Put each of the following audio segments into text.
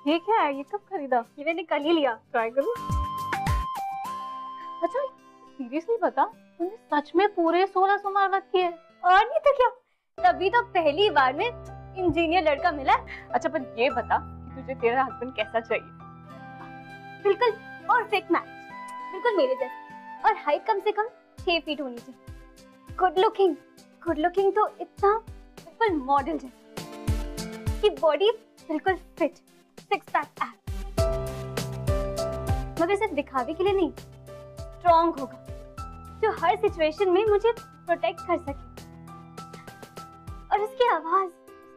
ये क्या है? ये कब खरीदा? ये मैंने कल ही लिया। ट्राई करूं? अच्छा सीरियसली बता, तूने सच में पूरे 16 सोमवार व्रत किए? और नहीं तो क्या, तभी तो पहली बार में इंजीनियर लड़का मिला। अच्छा पर ये बता कि तुझे तेरा हस्बैंड कैसा चाहिए? बिल्कुल परफेक्ट मैच, बिल्कुल मेरे जैसा, और हाइट कम से कम 6 फीट होनी चाहिए। गुड लुकिंग तो इतना बिल्कुल मॉडल जैसा, कि बॉडी बिल्कुल फिट, सिक्स पैक एब्स, मगर सिर्फ दिखावे के लिए नहीं, स्ट्रॉन्ग होगा, जो हर सिचुएशन में मुझे प्रोटेक्ट कर सके। और उसकी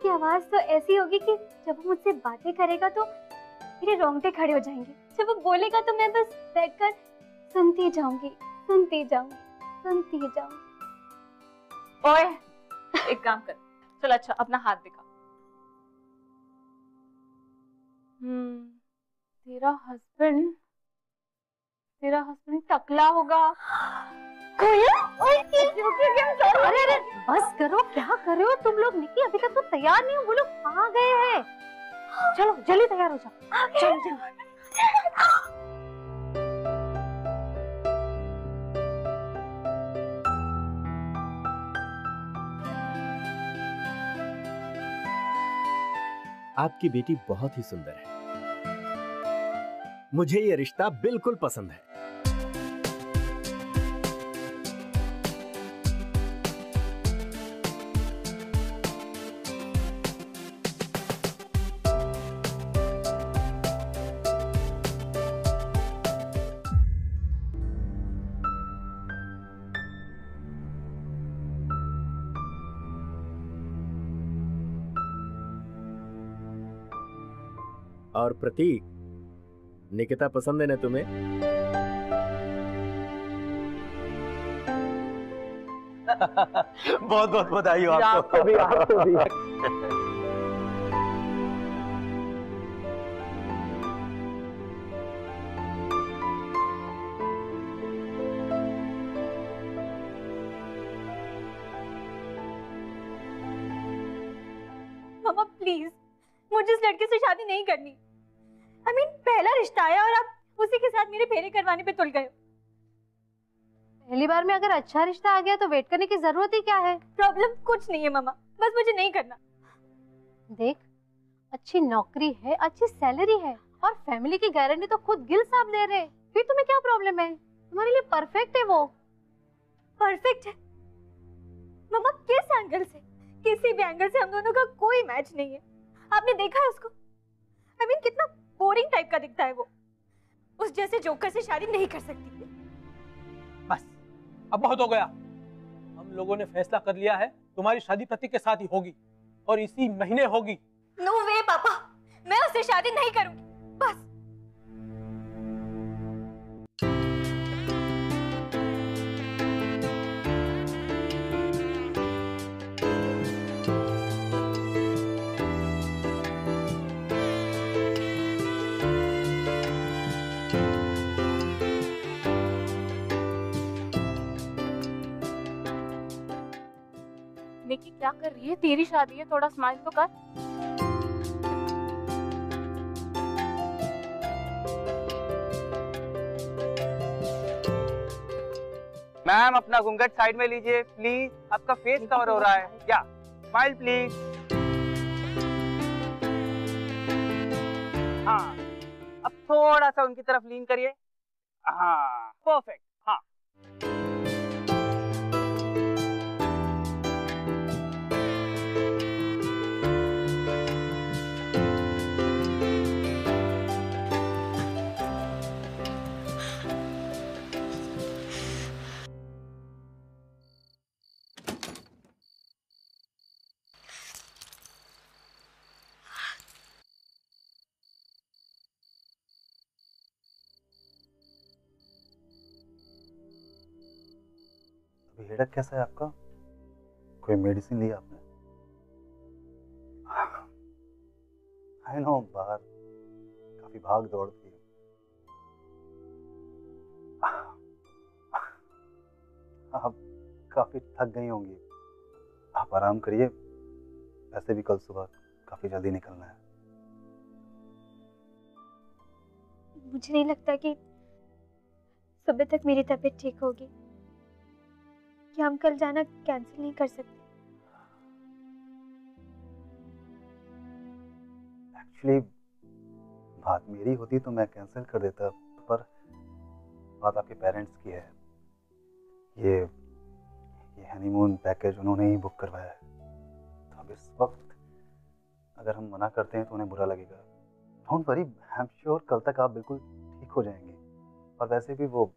आवाज तो ऐसी होगी कि जब वो मुझसे बातें करेगा तो मेरे रोंगटे खड़े हो जाएंगे। जब वो बोलेगा तो मैं बस बैठकर सुनती जाऊंगी। ओए एक काम कर, चल अच्छा अपना हाथ दिखा। तेरा हस्बैंड टकला होगा। अरे बस करो, क्या कर रहे हो तुम लोग? निकी अभी तक तो तैयार नहीं हो, वो लोग कहाँ गए हैं? चलो जल्दी तैयार हो जाओ, चलो। आपकी बेटी बहुत ही सुंदर है, मुझे ये रिश्ता बिल्कुल पसंद है। और प्रतीक, निकिता पसंद है ना तुम्हें? बहुत बहुत बधाई हो आपको भी। मामा प्लीज, मुझे इस लड़के से शादी नहीं करनी। I mean, पहला रिश्ता आया और आप उसी के साथ मेरे फेरे करवाने पे तुल गए। पहली बार में अगर अच्छा रिश्ता आ गया तो वेट करने की जरूरत ही क्या है? प्रॉब्लम कुछ नहीं है मामा, बस मुझे नहीं करना। देख, अच्छी नौकरी है, अच्छी सैलरी है और फैमिली की गारंटी तो खुद गिल साहब ले रहे, फिर तुम्हें क्या प्रॉब्लम है? तुम्हारे लिए परफेक्ट है वो। परफेक्ट है मामा? किस एंगल से? किसी भी एंगल से हम दोनों का कोई मैच नहीं है। आपने देखा है उसको? I mean, कितना बोरिंग टाइप का दिखता है वो। उस जैसे जोकर से शादी नहीं कर सकती। बस अब बहुत हो गया। हम लोगों ने फैसला कर लिया है, तुम्हारी शादी प्रतीक के साथ ही होगी और इसी महीने होगी। नो वे पापा, मैं उससे शादी नहीं करूंगी। बस निकी क्या कर रही है? तेरी शादी है, थोड़ा स्माइल तो कर। मैम अपना घूंघट साइड में लीजिए प्लीज, आपका फेस कवर हो रहा है। या स्माइल प्लीज। हाँ, अब थोड़ा सा उनकी तरफ लीन करिए। हाँ परफेक्ट। हाँ हेडेक कैसा है आपका? कोई मेडिसिन ली आपने? आई नो, बाहर काफी भाग दौड़ थी। आप काफी थक गई होंगी, आप आराम करिए। वैसे भी कल सुबह काफी जल्दी निकलना है। मुझे नहीं लगता कि सुबह तक मेरी तबीयत ठीक होगी। क्या हम कल जाना कैंसिल नहीं कर सकते? एक्चुअली बात मेरी होती तो मैं कैंसिल कर देता, पर बात आपके पेरेंट्स की है। ये हनीमून पैकेज उन्होंने ही बुक करवाया है, तो अब इस वक्त अगर हम मना करते हैं तो उन्हें बुरा लगेगा। Don't worry, I am sure कल तक आप बिल्कुल ठीक हो जाएंगे। और वैसे भी वो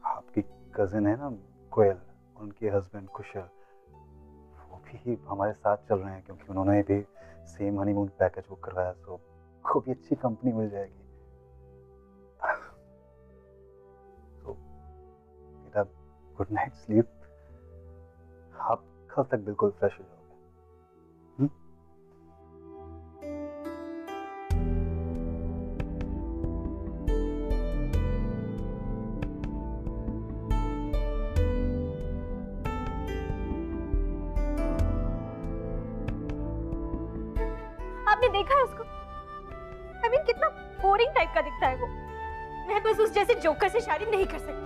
आपकी कजिन है ना कोयल, उनके हस्बैंड कुशल, वो भी हमारे साथ चल रहे हैं क्योंकि उन्होंने भी सेम हनीमून पैकेज बुक करवाया, तो को भी अच्छी कंपनी मिल जाएगी। तो बेटा गुड नाइट स्लीप, आप कल तक बिल्कुल फ्रेश हो जाओगे। आपने देखा है उसको? I mean, कितना बोरिंग टाइप का दिखता है वो। मैं बस उस जैसे जोकर से शादी नहीं कर सकती।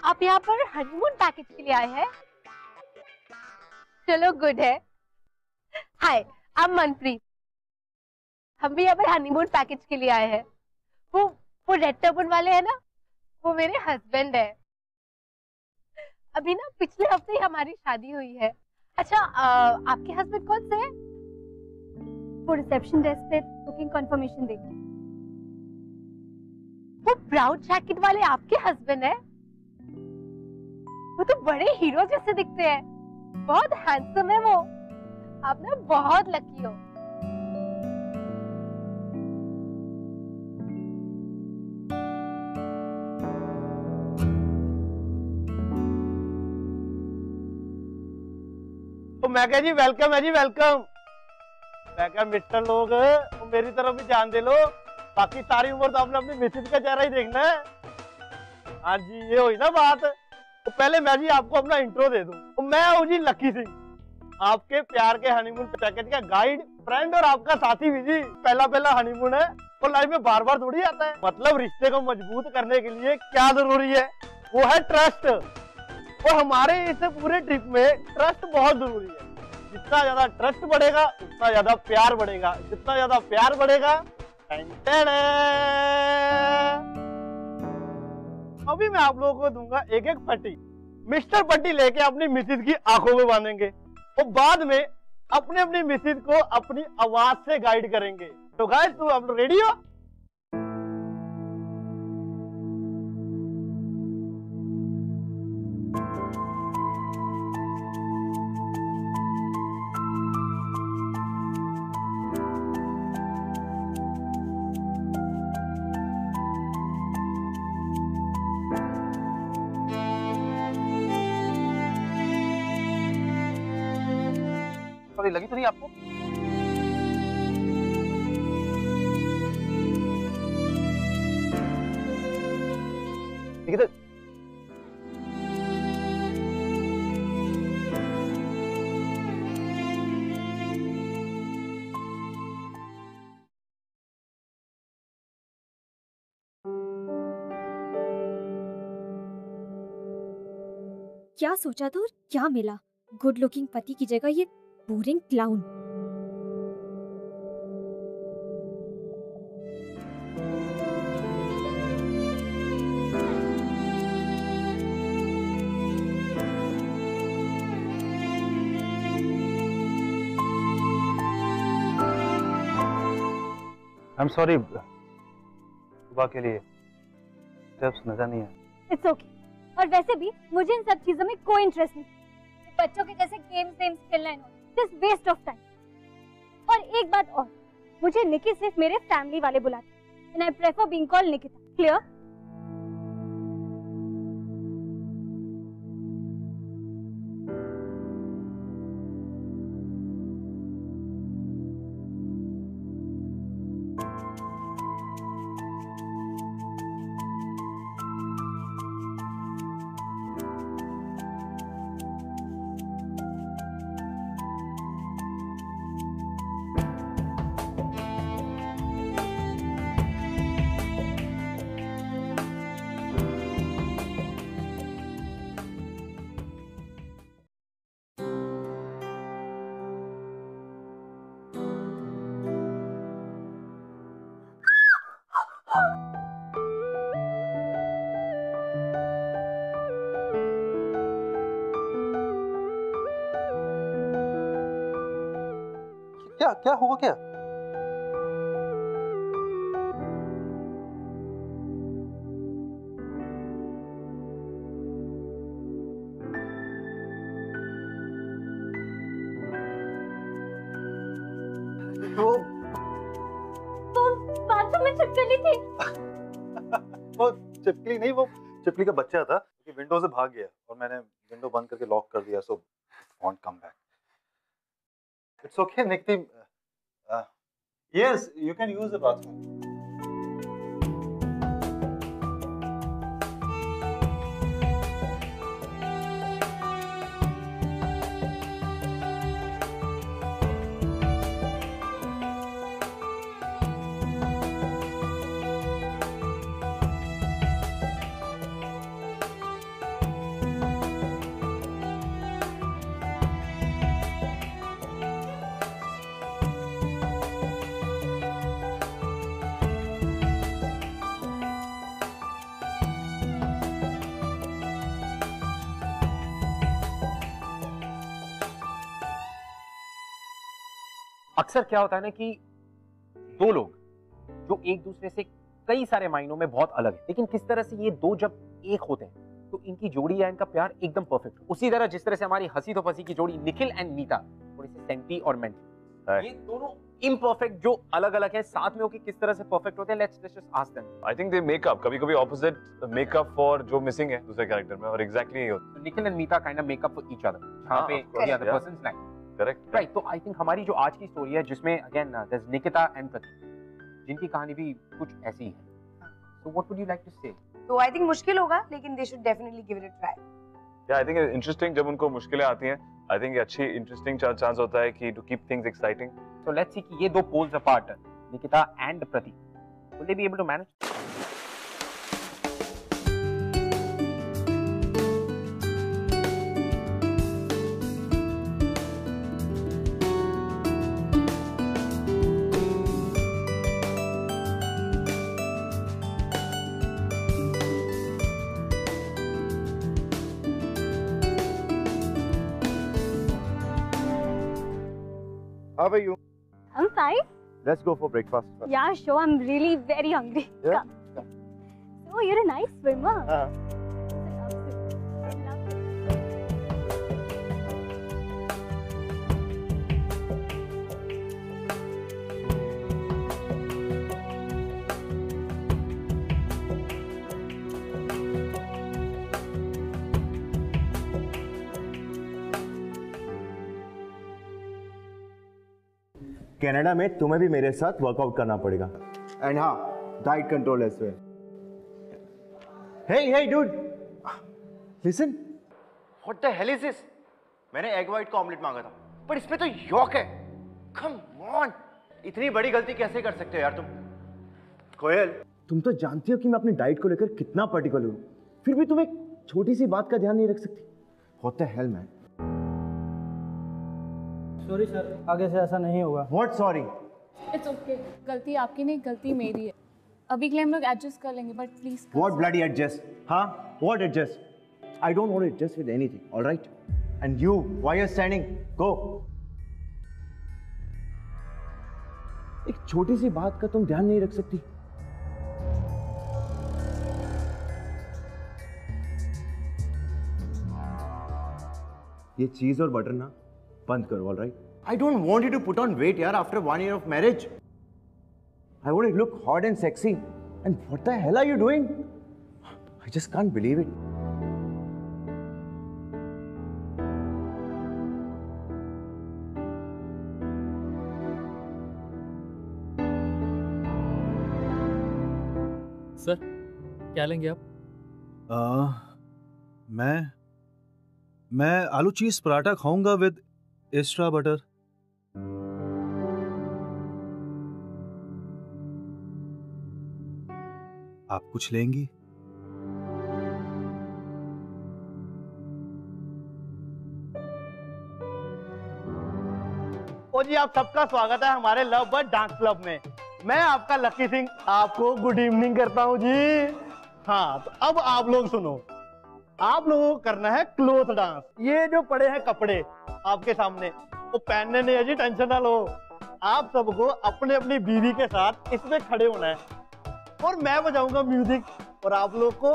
आप यहाँ पर हनीमून पैकेज के लिए आए हैं? चलो गुड है। हाय, आई एम मनप्रीत। हम भी यहाँ पर हनीमून पैकेज के लिए आए हैं। वो रेड टर्बन वाले हैं ना, वो मेरे हस्बैंड है। अभी ना पिछले हफ्ते ही हमारी शादी हुई है। अच्छा, आपके हस्बैंड कौन से हैं? वो रिसेप्शन डेस्क पे बुकिंग कंफर्मेशन देंगे। वो ब्राउन जैकेट वाले आपके हस्बैंड है? वो तो बड़े हीरो जैसे दिखते हैं, बहुत हैंडसम है वो। आप ना बहुत लकी हो। तो मैं कह जी वेलकम है जी, वेलकम। मैं कह मिस्टर लोग मेरी तरफ भी ध्यान दे लो, बाकी सारी उम्र तो आपने अपनी मिसेज का चेहरा ही देखना है। हाँ जी, ये हुई ना बात। तो पहले मैं जी आपको अपना इंट्रो दे दूं। तो मैं हूँ जी लकी सिंह, आपके प्यार के हनीमून पैकेज का गाइड, फ्रेंड और आपका साथी भी जी। पहला हनीमून है और लाइफ में बार बार थोड़ी आता है। मतलब रिश्ते को मजबूत करने के लिए क्या जरूरी है, वो है ट्रस्ट। और हमारे इस पूरे ट्रिप में ट्रस्ट बहुत जरूरी है। जितना ज्यादा ट्रस्ट बढ़ेगा उतना ज्यादा प्यार बढ़ेगा, जितना ज्यादा प्यार बढ़ेगा। अभी मैं आप लोगों को दूंगा एक एक पट्टी। मिस्टर पट्टी लेके अपनी मिसेज की आंखों में बांधेंगे और बाद में अपने अपनी मिसेज को अपनी आवाज से गाइड करेंगे। तो गाइस, तुम आप लोग रेडी हो? लगी तो नहीं आपको? ठीक है। क्या सोचा था और क्या मिला? गुड लुकिंग पति की जगह ये boring clown. I am sorry, सुबह के लिए स्टेप्स नजर नहीं है। It's okay. और वैसे भी मुझे इन सब चीजों में कोई इंटरेस्ट नहीं। बच्चों के जैसे गेम्स खेलना है, जस्ट वेस्ट ऑफ टाइम। और एक बात और, मुझे निकी सिर्फ मेरे फैमिली वाले बुलाते हैं and I prefer being called Nikita. Clear? क्या क्या हुआ क्या? वो बाथरूम में छिपकली थी। वो छिपकली नहीं, वो छिपकली का बच्चा था कि विंडो से भाग गया और मैंने विंडो बंद करके लॉक कर दिया, so want come back. It's okay, Nikti. Yes, you can use the bathroom. अक्सर क्या होता है ना कि दो लोग जो एक दूसरे से कई सारे मायनों में बहुत अलग है, लेकिन किस तरह से ये दो जब एक होते हैं तो इनकी जोड़ी या इनका प्यार एकदम परफेक्ट। उसी तरह जिस तरह से हमारी हंसी तो फंसी की जोड़ी निखिल एंड नीता थोड़ी सी सेंटी और मेंटी, ये दोनों इम्परफेक्ट जो अलग अलग हैं साथ में होके किस तरह से परफेक्ट होते हैं। Let's just ask them. I think they make up, कभी-कभी ऑपोजिट मेकअप फॉर जो मिसिंग है दूसरे कैरेक्टर में, और एग्जैक्टली यही होता है। Nikhil and Nita kind of make up for each other, जहां पे the other persons like. Correct, right. तो आई थिंक हमारी जो आज की स्टोरी है जिसमें again there is Nikita and Prateek, जिनकी कहानी भी कुछ ऐसी है। So what would you like to say? तो आई थिंक मुश्किल होगा, लेकिन they should definitely give it a try. या आई थिंक इंटरेस्टिंग, जब उनको मुश्किलें आती हैं आई थिंक अच्छी इंटरेस्टिंग चांस होता है कि to keep things exciting. So let's see कि ये दो poles apart, Nikita and Prateek, will they B able to manage? How are you? I'm fine. Let's go for breakfast. Yeah, sure. I'm really very hungry. Yeah? Come. So you're a nice swimmer. Canada में तुम्हें भी मेरे साथ workout करना पड़ेगा, and हाँ, diet control as well. Hey dude, listen. What the hell is this? मैंने egg white का ऑमलेट मांगा था, पर इसमें तो यॉक है। कम ऑन, इतनी बड़ी गलती कैसे कर सकते हो यार तुम? कोयल, तुम तो जानती हो कि मैं अपनी डाइट को लेकर कितना पर्टिकुलर हूँ, फिर भी तुम एक छोटी सी बात का ध्यान नहीं रख सकती। What the hello man? Sorry sir, आगे से ऐसा नहीं होगा। What sorry? इट्स ओके, गलती आपकी नहीं, गलती मेरी है। अभी के लिए हम लोग एडजस्ट कर लेंगे, but please. What bloody adjust? हाँ, what adjust? I don't want to adjust with anything, alright? And you, why are standing? Go. एक छोटी सी बात का तुम ध्यान नहीं रख सकती? ये चीज और बटर ना बंद करो, alright? I don't want you to put on weight यार after 1 year of marriage. I want to look hot and sexy. And what the hell are you doing? I just can't believe it. Sir क्या लेंगे आप? मैं आलू चीज पराठा खाऊंगा with extra butter. आप कुछ लेंगी? ओ जी, आप सबका स्वागत है हमारे लव बर्ड डांस क्लब में। मैं आपका लकी सिंह आपको गुड इवनिंग करता हूं जी। हाँ, तो अब आप लोग सुनो, आप लोगों को करना है क्लोथ डांस। ये जो पड़े हैं कपड़े आपके सामने, वो पहनने नहीं है जी, टेंशन ना लो। आप सबको अपने अपनी बीवी के साथ इसमें खड़े होना है और मैं बजाऊंगा म्यूजिक और आप लोग को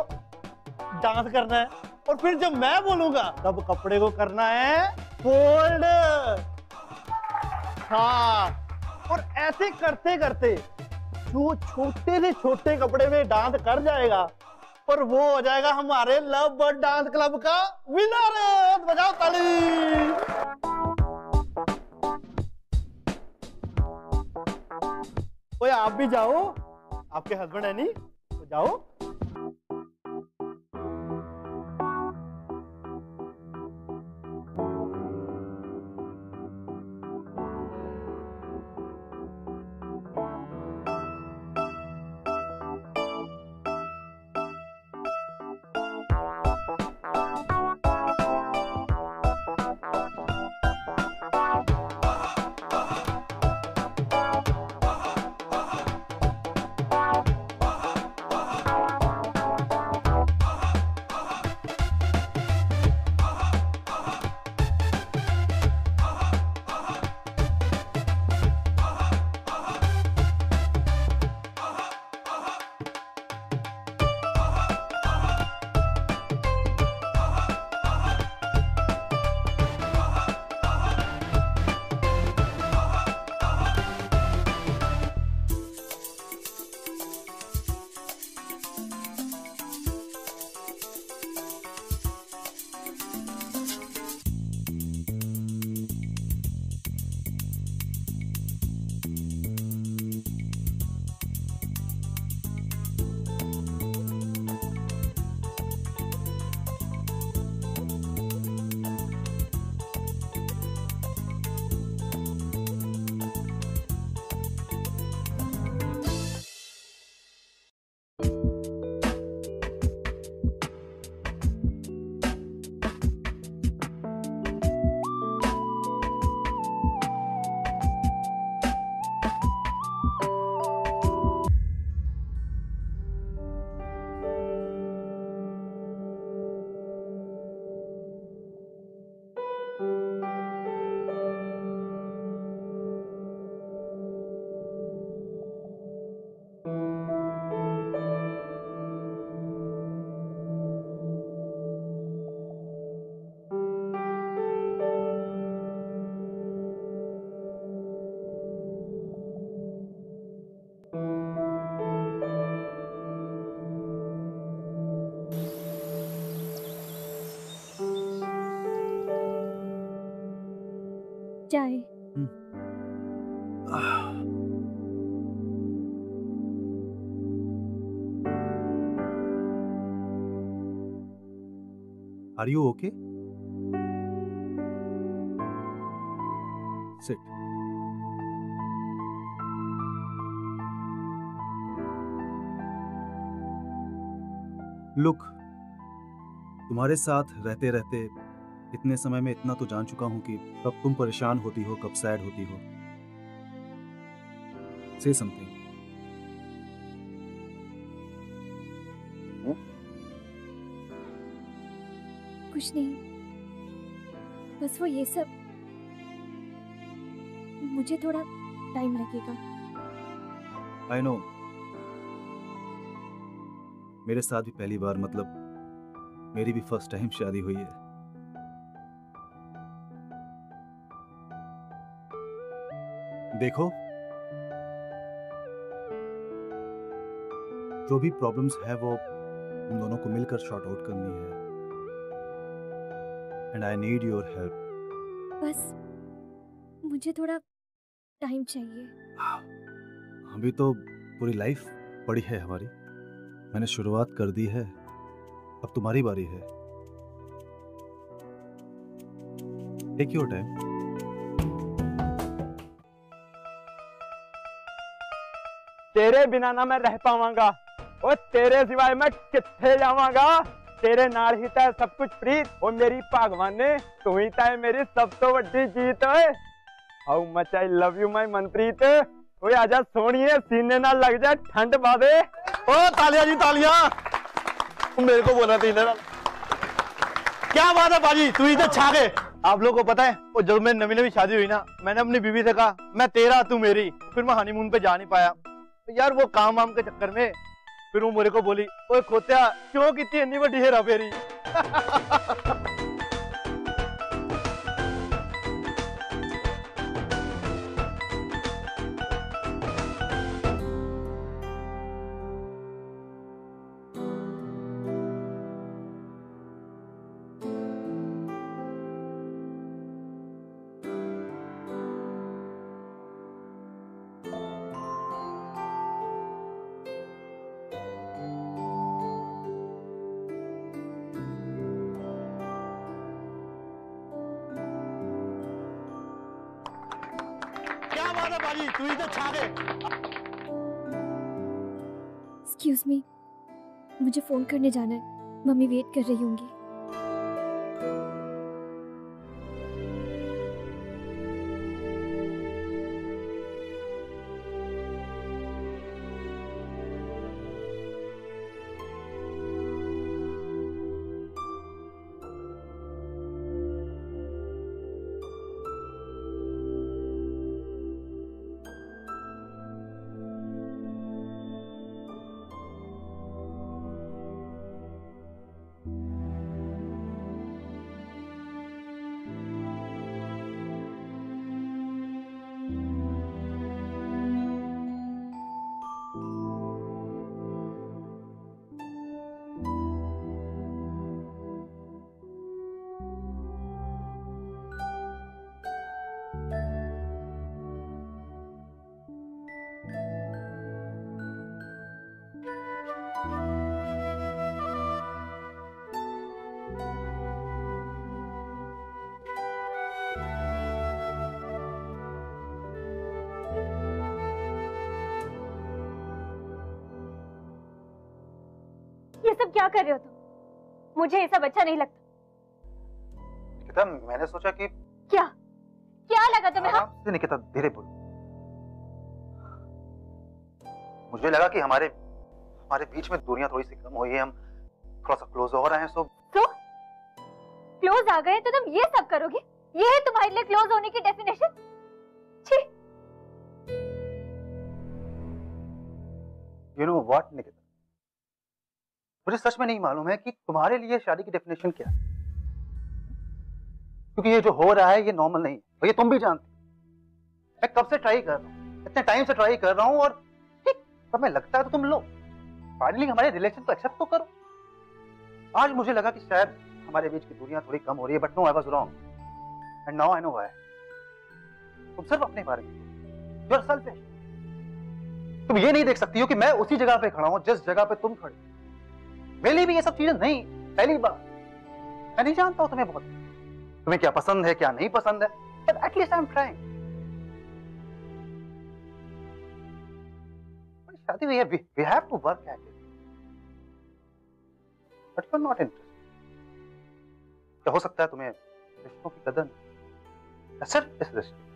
डांस करना है। और फिर जब मैं बोलूंगा तब कपड़े को करना है फोल्ड। हाँ, और ऐसे करते करते जो छोटे से छोटे कपड़े में डांस कर जाएगा और वो हो जाएगा हमारे लव बर्ड डांस क्लब का विनर। बजाओ ताली। ओए आप भी जाओ, आपके हस्बैंड है नहीं तो जाओ। चाय। Are you okay? Sit. Look, तुम्हारे साथ रहते रहते इतने समय में इतना तो जान चुका हूं कि कब तुम परेशान होती हो, कब सैड होती हो। Say something. कुछ नहीं, बस वो ये सब, मुझे थोड़ा टाइम लगेगा। I know. मेरे साथ भी पहली बार, मतलब मेरी भी फर्स्ट टाइम शादी हुई है। देखो, जो भी प्रॉब्लम्स है वो हम दोनों को मिलकर सॉर्ट आउट करनी है। And I need your help. बस मुझे थोड़ा टाइम चाहिए। अभी तो पूरी लाइफ पड़ी है हमारी। मैंने शुरुआत कर दी है, अब तुम्हारी बारी है। Take your time. तेरे बिना ना मैं रह पावांगा, और तेरे सिवाय मैं किथे जावांगा। तेरे नाल ही तै सब कुछ प्रीत, और मेरी भगवान ने तू ही तै मेरी सब तो वड्डी जीत। How much I love you my Manpreet. ओए आजा सोनिए, सीने ना लग जा ठंड पा दे। ओ तालियां जी तालियां। मेरे को बोला था इधर। क्या बात है बाजी, तू इधर छा गए। आप लोगों को पता है, और जब मैं नवी नवी शादी हुई ना, मैंने अपनी बीवी से कहा मैं तेरा तू मेरी। फिर मैं हनीमून पे जा नहीं पाया यार, वो काम वाम के चक्कर में। फिर वो मेरे को बोली, ओए खोत्या क्यों कितनी इतनी बड़ी हेरा फेरी। तू इधर छा गए। एक्सक्यूज मी, मुझे फोन करने जाना है, मम्मी वेट कर रही होंगी। ये सब क्या कर रहे हो तुम? मुझे ये सब अच्छा नहीं लगता। निकिता, मैंने सोचा कि क्या क्या लगा तुम्हें? हाँ निकिता, धीरे बोलो। मुझे लगा कि हमारे बीच में दूरियां थोड़ी सी कम हुई है, हम थोड़ा सा क्लोज हो रहे हैं। तो क्लोज आ गए तो तुम ये सब करोगे? ये है तुम्हारे लिए क्लोज होने की डेफिनेशन? छी। You know what, निकिता, मुझे सच में नहीं मालूम है कि तुम्हारे लिए शादी की डेफिनेशन क्या है, क्योंकि ये जो हो रहा है ये नॉर्मल नहीं है, और ये तुम भी जानती हो। मैं कब से ट्राई कर रहा हूँ, इतने टाइम से ट्राई कर रहा हूँ, और ठीक समय लगता है तो तुम लो, फाइनली हमारे रिलेशन को एक्सेप्ट तो करो। आज मुझे लगा कि शायद हमारे बीच की दूरियां थोड़ी कम हो रही है, but no, I was wrong and now I know why. तुम सिर्फ अपने बारे में, यू आर सेल्फिश। तुम ये नहीं देख सकती हो कि मैं उसी जगह पे खड़ा हूं जिस जगह पे तुम खड़ी। मेरे लिए भी ये सब चीजें नहीं, पहली बार। मैं नहीं जानता हूं तुम्हें बहुत, तुम्हें क्या पसंद है क्या नहीं पसंद है, but at least I am trying. शादी हुई है, we have to work at it, but you are not interested. क्या हो सकता है तुम्हें रिश्तों की कदर नहीं, सिर्फ इस रिश्ते।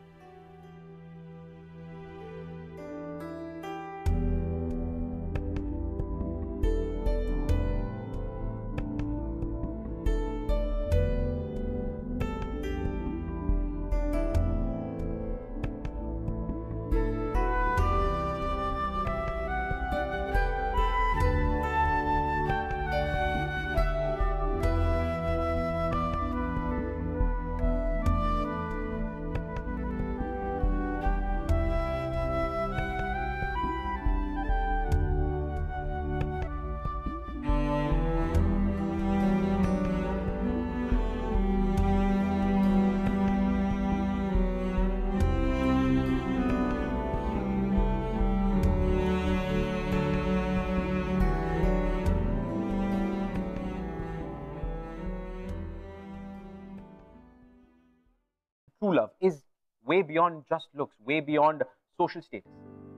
true love is way beyond just looks, way beyond social status.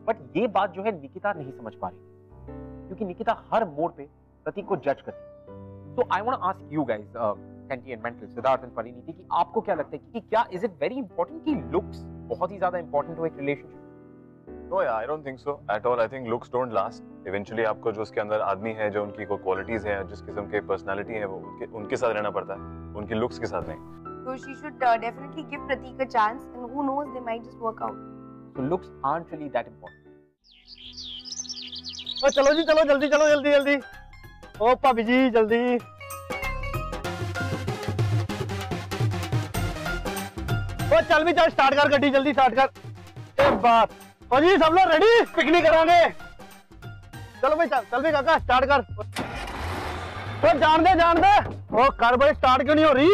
But ये बात जो है निकिता नहीं समझ पा रही, क्योंकि निकिता हर मोड़ पे प्रतीक को जज करती है। So I want to ask you guys, Senti and Mental, Siddharth and Parineeti, कि आपको क्या लगता है कि क्या is it very important कि looks बहुत ही ज्यादा important हो एक relationship? No, yeah, I don't think so at all. I think looks don't last. Eventually आपको जो उसके अंदर आदमी है, जो उनकी कोई qualities है, जिस किस्म के personality है, वो उनके साथ रहना पड़ता है, उनकी looks के साथ नहीं. So she should definitely give Pratik a chance, and who knows, they might just work out. So looks aren't really that important. ओ चलो जी, चलो जल्दी चलो, जल्दी जल्दी। ओ भाभी जी जल्दी। ओ चल भी चल, स्टार्ट कर गड्डी, जल्दी स्टार्ट कर। एक बात, ओ जी सब लोग रेडी, पिकनिक करांगे। चलो भाई चल भी काका, स्टार्ट कर। तो जान दे। ओ कार भाई स्टार्ट क्यों नहीं हो रही?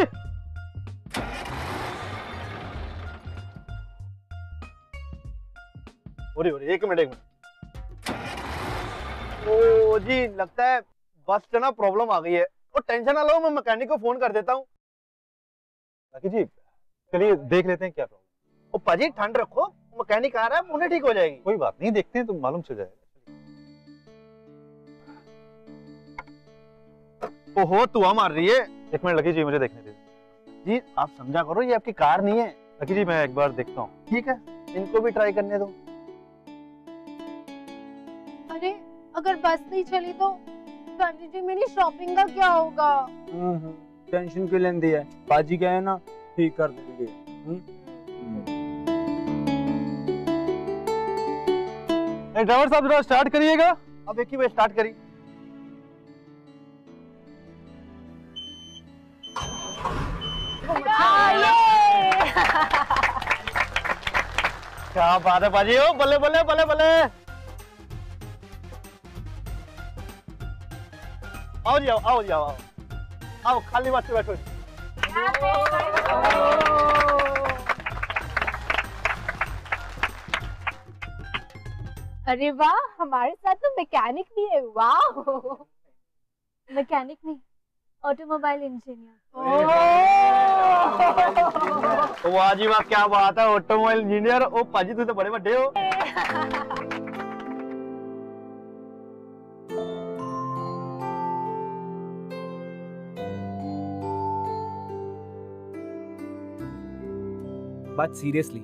एक मिनट। ओ जी लगता है बस से ना प्रॉब्लम आ गई है। ओ टेंशन ना लो, मैं मैकेनिक को फोन कर देता हूँ। लकी जी चलिए देख लेते हैं क्या प्रॉब्लम। ओ पाजी ठंड रखो, मैकेनिक आ रहा है, उन्हें ठीक हो जाएगी। कोई बात नहीं, देखते हैं तो मालूम चल जाएगा। ओहो धुआं मार रही है। एक मिनट लकी जी, मुझे देखने दीजिए। जी आप समझा करो, ये आपकी कार नहीं है। लकी जी मैं एक बार देखता हूँ। ठीक है, इनको भी ट्राई करने दो। अरे अगर बस नहीं चली तो संजय जी मेरी शॉपिंग का क्या होगा? टेंशन क्यों लेंदी है, बाजी क्या है ना, ठीक कर देंगे। ड्राइवर साहब जरा स्टार्ट करिएगा। अब एक ही बार स्टार्ट करिए। क्या बात है बाजी, ओ बल्ले बल्ले बल्ले बल्ले। आओ जी आओ खाली बात से बैठो। अरे वाह, हमारे साथ तो मैकेनिक भी है। वाह, मैकेनिक नहीं, ऑटोमोबाइल इंजीनियर। वाह जी वाह, क्या बात है, ऑटोमोबाइल इंजीनियर। ओ पाजी तुम तो बड़े बड़े हो। बात सीरियसली,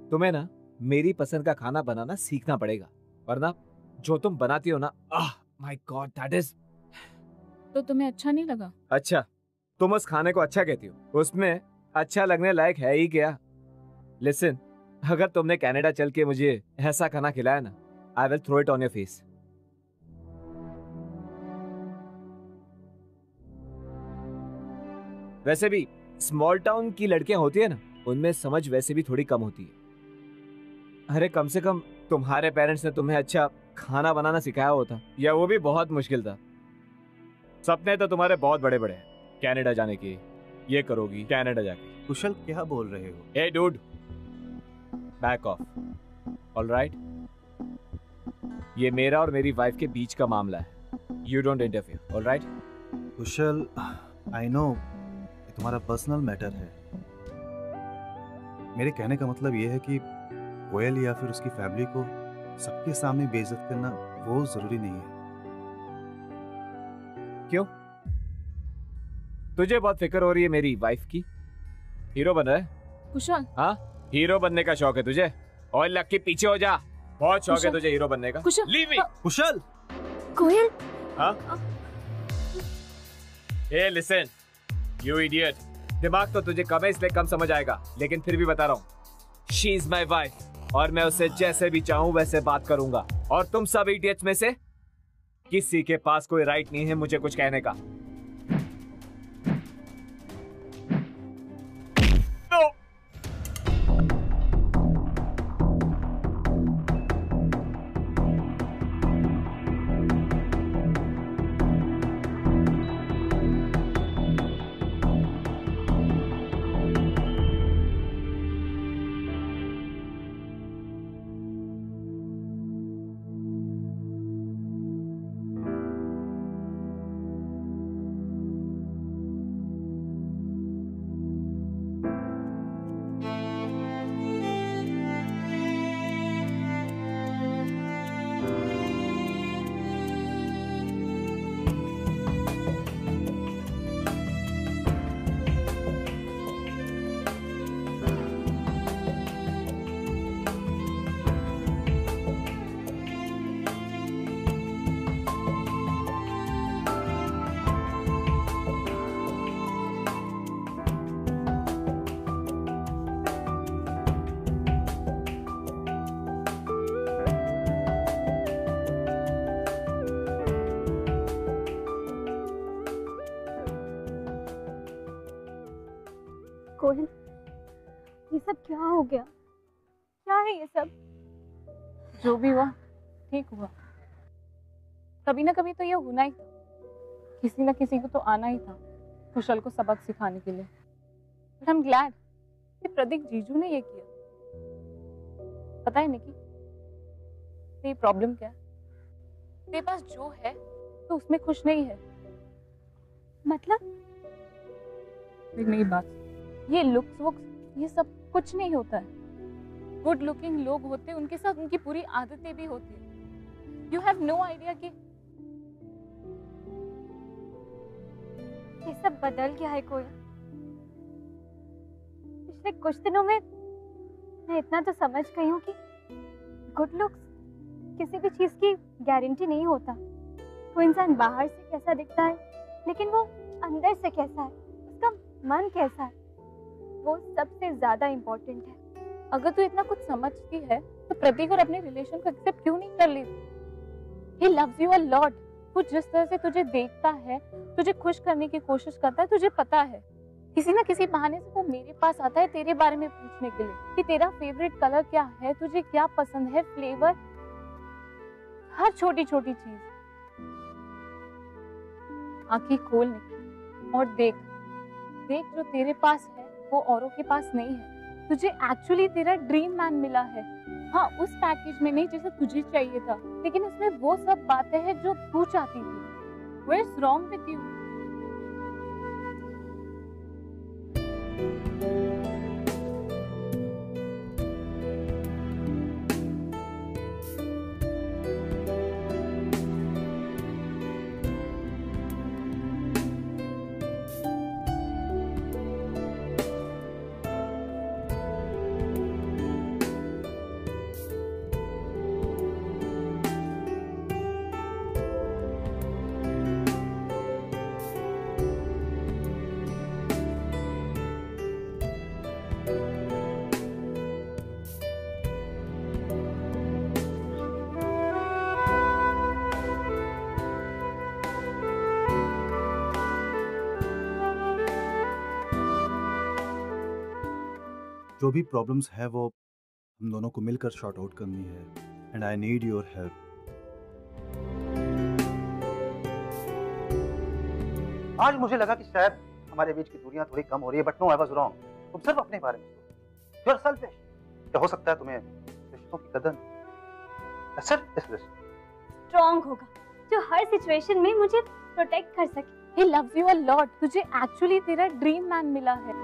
तुम्हें ना मेरी पसंद का खाना बनाना सीखना पड़ेगा, वरना जो तुम बनाती हो ना, माय गॉड दैट इज। तो तुम्हें अच्छा नहीं लगा? अच्छा, तुम उस खाने को अच्छा कहती हो, उसमें अच्छा लगने लायक है ही क्या? लिसन, अगर तुमने कनाडा चल के मुझे ऐसा खाना खिलाया ना, I will throw it on your face. वैसे भी स्मॉल टाउन की लड़कियां होती है ना, उनमें समझ वैसे भी थोड़ी कम होती है। अरे कम से कम तुम्हारे पेरेंट्स ने तुम्हें अच्छा खाना बनाना सिखाया होता, या वो भी बहुत मुश्किल था। सपने तो तुम्हारे बहुत बड़े बड़े हैं, कनाडा जाने के। ये करोगी कनाडा जाके। कुशल क्या बोल रहे हो? ए डूड, बैक ऑफ। ऑलराइट, ये मेरा और मेरी वाइफ के बीच का मामला है। You don't interfere, alright? Kusal, I know ये तुम्हारा पर्सनल मैटर है। मेरे कहने का मतलब ये है कि कोयल या फिर उसकी फैमिली को सबके सामने बेइज्जत करना वो जरूरी नहीं है। क्यों? तुझे बहुत फिक्र हो रही है मेरी वाइफ की? हीरो बन रहा है? कुशल, हाँ, हीरो बनने का शौक है तुझे? और लग के पीछे हो जा, बहुत शौक है तुझे हीरो बनने का। कुशल, लीव मी। कुशल, कोयल। हाँ? ए लिसन, यू इडियट, दिमाग तो तुझे कम है इसलिए कम समझ आएगा, लेकिन फिर भी बता रहा हूँ, शी इज माई वाइफ और मैं उससे जैसे भी चाहूं वैसे बात करूंगा। और तुम सब इडियट्स में से किसी के पास कोई राइट नहीं है मुझे कुछ कहने का। कोयल, ये सब क्या हो गया? क्या है ये सब? जो भी हुआ ठीक हुआ। कभी ना कभी तो ये होना ही था, किसी ना किसी को तो आना ही था कुशल को सबक सिखाने के लिए। बट आई एम ग्लैड कि प्रतीक जीजू ने ये किया। पता है निकी, तेरी प्रॉब्लम क्या है? तेरे पास जो है तो उसमें खुश नहीं है। मतलब? देख मेरी बात, ये लुक्स वुक्स ये सब कुछ नहीं होता है। गुड लुकिंग लोग होते हैं, उनके साथ उनकी पूरी आदतें भी होती है। यू हैव नो आइडिया कि ये सब बदल गया है कोयल। पिछले कुछ दिनों में मैं इतना तो समझ गई हूँ कि गुड लुक्स किसी भी चीज की गारंटी नहीं होता। वो इंसान बाहर से कैसा दिखता है, लेकिन वो अंदर से कैसा है, उसका मन कैसा है, वो सबसे ज्यादा इम्पोर्टेंट है। अगर तू इतना कुछ समझती है तो प्रतीक और अपने रिलेशन को एक्सेप्ट क्यों नहीं कर लेती? He loves you a lot. वो जिस तरह से तुझे देखता है, तुझे खुश करने की कोशिश करता है, तुझे पता है किसी ना किसी बहाने से वो मेरे पास आता है तेरे बारे में पूछने के लिए कि तेरा फेवरेट कलर क्या है, तुझे क्या पसंद है, फ्लेवर, हर छोटी छोटी चीज। आंखें खोल निकल और देख देख, जो तेरे पास है वो औरों के पास नहीं है। तुझे एक्चुअली तेरा ड्रीम मैन मिला है। हाँ, उस पैकेज में नहीं जैसे तुझे चाहिए था, लेकिन उसमें वो सब बातें हैं जो तू चाहती थी। What's wrong with you? जो भी प्रॉब्लम्स है वो हम दोनों को मिलकर शॉर्ट आउट करनी है, and I need your help. आज मुझे लगा कि शायद हमारे बीच की दूरियां थोड़ी कम हो रही है, but no, I was wrong. तुम सिर्फ अपने बारे में सोचो। You are selfish. क्या हो सकता है तुम्हें रिश्तों की कदर नहीं? सिर्फ इस रिश्ते स्ट्रॉन्ग होगा जो हर सिचुएशन में मुझे प्रोटेक्ट कर सके। He loves you a lot. तुझे एक्चुअली तेरा ड्रीम मैन मिला है।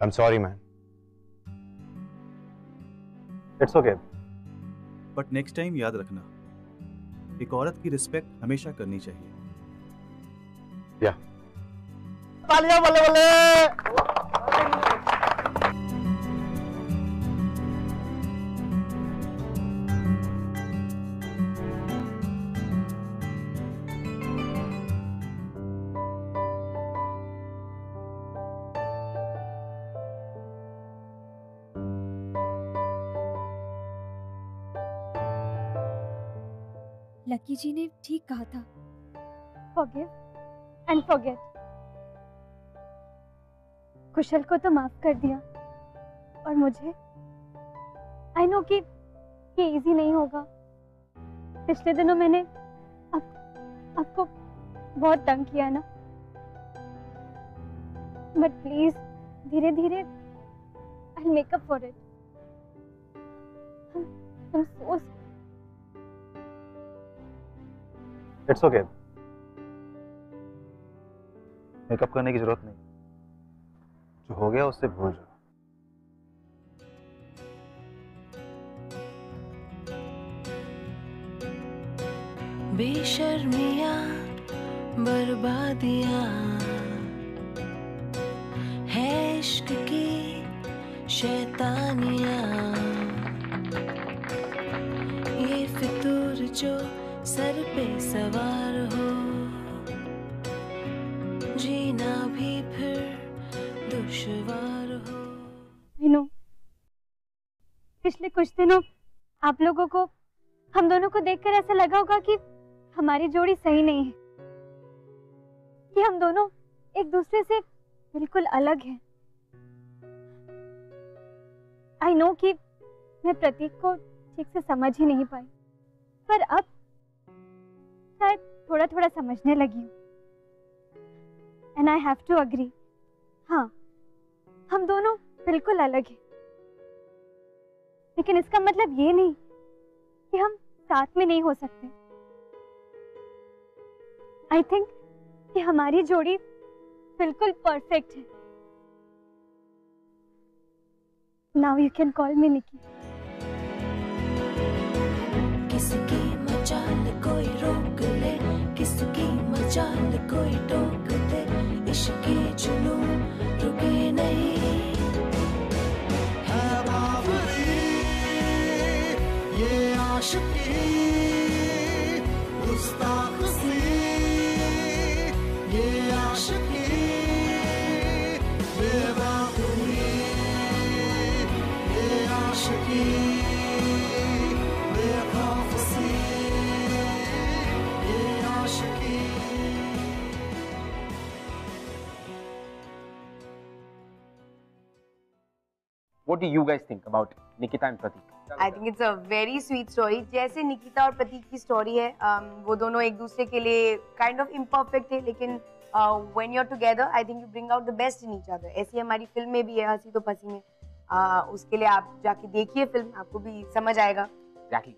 I'm sorry, man. It's okay. But next time याद रखना, एक औरत की रिस्पेक्ट हमेशा करनी चाहिए। या तालियां बल्ले बल्ले। लकी जी ने ठीक कहा था, forgive and forget। कुशल को तो माफ कर दिया, और मुझे आई नो कि ये इजी नहीं होगा। पिछले दिनों मैंने आपको बहुत तंग किया ना, बट प्लीज धीरे धीरे I make up for it. I'm so it's okay, makeup करने की जरूरत नहीं, जो हो गया उससे भूल जाओ। बेशर्मियाँ बर्बादियाँ है इश्क की शैतानियाँ, ये फितूर जो सर पे सवार हो, जीना भी फिर दुश्वार हो। मीनू, पिछले कुछ दिनों आप लोगों को, हम दोनों को देखकर ऐसा लगा होगा कि हमारी जोड़ी सही नहीं है, कि हम दोनों एक दूसरे से बिल्कुल अलग हैं। आई नो कि मैं प्रतीक को ठीक से समझ ही नहीं पाई, पर अब शायद थोड़ा थोड़ा समझने लगी हूँ। And I have to agree, हाँ, हम दोनों बिल्कुल अलग हैं, लेकिन इसका मतलब ये नहीं कि हम साथ में नहीं हो सकते। आई थिंक कि हमारी जोड़ी बिल्कुल परफेक्ट है। Now you can call me Nikki. किसकी मचाल कोई रोक ले, किसकी मचाल कोई टोक दे, इश्क के जुनून रुके नहीं। है बावरी ये आशिकी, गुस्ताख सी ये आशिकी, बेबाखुरी ये आशिकी, बेखौफ सी ये आशिकी। What do you guys think about Nikita and Pratik? I think it's a very sweet story. जैसे निकिता और प्रतीक की स्टोरी है, वो दोनों एक दूसरे के लिए kind of imperfect थे, लेकिन when you're together, I think you bring out the best in each other. ऐसी हमारी फिल्म में भी है, हंसी तो फंसी में। उसके लिए आप जाके देखिए फिल्म, आपको भी समझ आएगा। Exactly.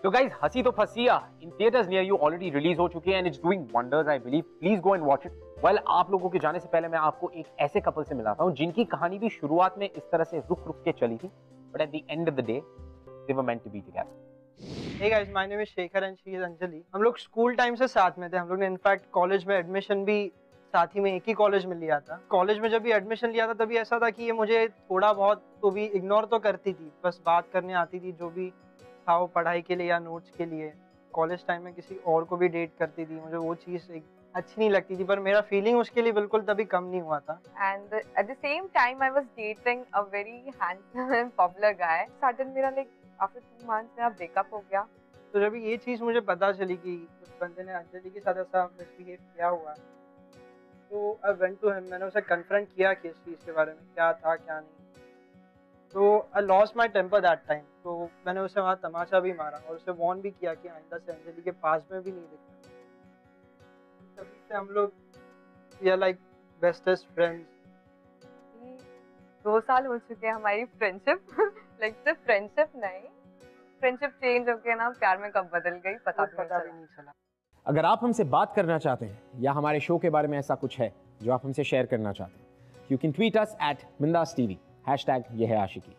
So guys, हंसी तो फंसिया in theaters near you already release हो चुकी है and it's doing wonders, I believe. Please go and watch it. Well, आप लोगों के जाने से पहले मैं आपको एक ऐसे कपल से मिलाता हूँ जिनकी कहानी भी शुरुआत में इस तरह से रुक के चली थी, but at the end of the day, they were meant to be together. Hey guys, my name is Shekhar and she is Anjali. हम लोग स्कूल टाइम से साथ में थे। हम लोग ने इनफैक्ट कॉलेज में एडमिशन भी साथ ही में एक ही कॉलेज में लिया था। कॉलेज में जब भी एडमिशन लिया था तभी ऐसा था कि ये मुझे थोड़ा बहुत तो भी इग्नोर तो करती थी, बस बात करने आती थी जो भी था वो पढ़ाई के लिए या नोट्स के लिए। कॉलेज टाइम में किसी और को भी डेट करती थी, मुझे वो चीज़ एक अच्छी नहीं लगती थी, पर मेरा फीलिंग उसके लिए बिल्कुल तभी कम नहीं हुआ था। And at the same time I was dating a very handsome and popular guy. Suddenly मेरा like after 2 months मेरा breakup हो गया। तो जब ये चीज़ मुझे पता चली कि उस बंदे ने अंजलि के साथ ऐसा मिसबिहेव किया हुआ, तो I went to him, मैंने उसे कन्फ्रंट किया कि इस चीज़ के बारे में क्या था क्या नहीं। तो I lost my temper that time, तो मैंने उसे वहाँ तमाचा भी मारा और उसे वार्न भी किया कि आइंदा से अंजलि के पास में भी नहीं दिखना। तभी से हम लोग we are like bestest friends. 2 साल हो चुके हैं हमारी फ्रेंडशिप। लाइक सिर्फ फ्रेंडशिप नहीं, फ्रेंडशिप चेंज होके ना प्यार में कब बदल गई पता भी नहीं चला। अगर आप हमसे बात करना चाहते हैं या हमारे शो के बारे में ऐसा कुछ है जो आप हमसे शेयर करना चाहते हैं, you can tweet us @MindasTV, #ये है आशिकी।